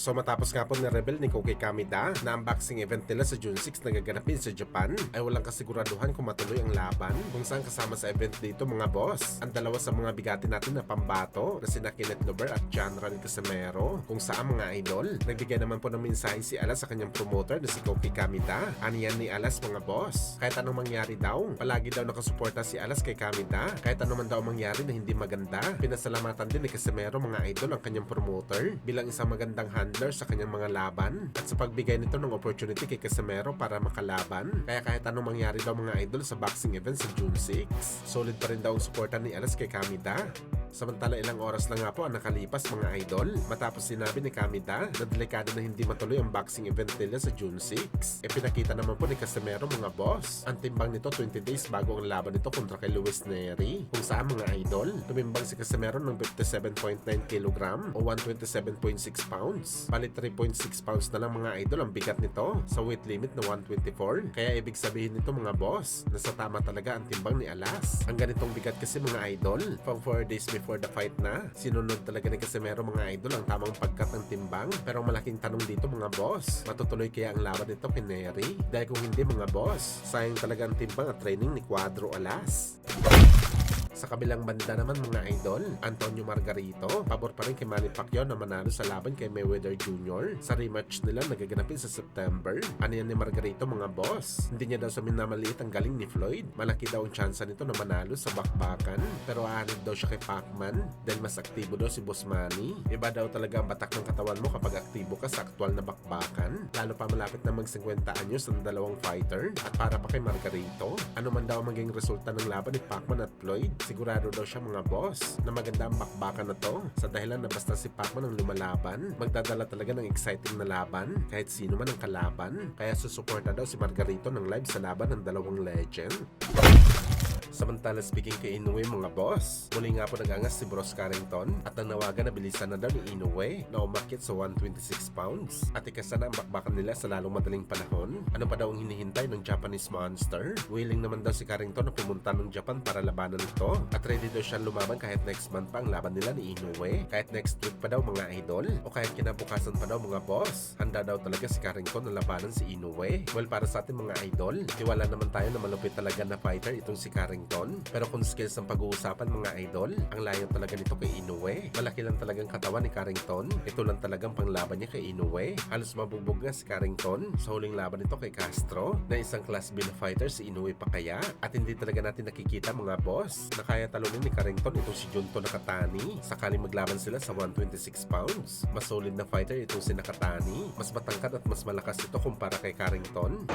So matapos nga po ni-reveal ni Koki Kamida na unboxing event nila sa June 6 na gaganapin sa Japan, ay walang kasiguraduhan kung matuloy ang laban. Kung saan kasama sa event dito mga boss, ang dalawa sa mga bigati natin na pambato na sina Kenneth Lover at John Ran Casimero. Kung saan mga idol, nagbigay naman po ng mensahe si Alas sa kanyang promoter na si Koki Kamida. Aniyan ni Alas mga boss, kahit anong mangyari daw, palagi daw nakasuporta si Alas kay Kamida. Kahit ano man daw mangyari na hindi maganda, pinasalamatan din ni Casimero mga idol ang kanyang promoter bilang isang magandang handler sa kanyang mga laban at sa pagbigay nito ng opportunity kay Casimero para makalaban. Kaya kahit anong mangyari daw mga idol sa boxing event sa June 6, solid pa rin daw ang suporta ni Alas kay Kamida. Samantala ilang oras lang nga po ang nakalipas mga idol matapos sinabi ni Kamida na delikado na hindi matuloy ang boxing event nila sa June 6. E pinakita naman po ni Casimero mga boss ang timbang nito 20 days bago ang laban nito kontra kay Luis Neri. Kung saan mga idol, tumimbang si Casimero ng 57.9 kg o 127.6 pounds. Bali 3.6 pounds na lang mga idol ang bigat nito sa weight limit na 124. Kaya ibig sabihin nito mga boss, nasa tama talaga ang timbang ni Alas. Ang ganitong bigat kasi mga idol, from 4 days before the fight na, sinunod talaga ni Casimero mga idol ang tamang pagkat ng timbang. Pero ang malaking tanong dito mga boss, matutuloy kaya ang laban nito kay Neri? Dahil kung hindi mga boss, sayang talaga ang timbang at training ni Cuadro Alas. Sa kabilang banda naman mga idol, Antonio Margarito, pabor pa rin kay Manny Pacquiao na manalo sa laban kay Mayweather Jr. sa rematch nila na gaganapin sa September. Ano yan ni Margarito mga boss? Hindi niya daw sa minamaliit ang galing ni Floyd. Malaki daw ang tsansa nito na manalo sa bakbakan. Pero aanig daw siya kay Pacman dahil mas aktibo daw si Boss Manny. Iba daw talaga ang batak ng katawan mo kapag aktibo ka sa aktual na bakbakan. Lalo pa malapit na mag-50 anyos ang dalawang fighter. At para pa kay Margarito, ano man daw maging resulta ng laban ni Pacman at Floyd, sigurado daw siya mga boss na maganda ang bakbakan na to sa dahilan na basta si Pacman ang lumalaban, magdadala talaga ng exciting na laban kahit sino man ang kalaban. Kaya susuporta daw si Margarito ng live sa laban ng dalawang legend. Samantala speaking kay Inoue mga boss, muli nga po nagangas si Bros Carrington at nanawagan na bilisan na daw ni Inoue na umakyat sa 126 pounds at ikasa na ang bakbakan nila sa lalong madaling panahon. Ano pa daw ang hinihintay ng Japanese Monster? Willing naman daw si Carrington na pumunta ng Japan para labanan ito at ready daw siyang lumaban kahit next month pa ang laban nila ni Inoue, kahit next week pa daw mga idol o kahit kinabukasan pa daw mga boss. Handa daw talaga si Carrington na labanan si Inoue. Well, para sa atin mga idol, tiwala naman tayo na malupit talaga na fighter itong si Carrington. Pero kung skills ang pag-uusapan mga idol, ang layo talaga nito kay Inoue. Malaki lang talagang katawan ni Carrington. Ito lang talagang panglaban niya kay Inoue. Halos mabugbog nga si Carrington sa huling laban nito kay Castro na isang class B na fighter si Inoue pa kaya. At hindi talaga natin nakikita mga boss na kaya talunin ni Carrington itong si Junto Nakatani sakaling maglaban sila sa 126 pounds. Mas solid na fighter itong si Nakatani. Mas matangkad at mas malakas ito kumpara kay Carrington.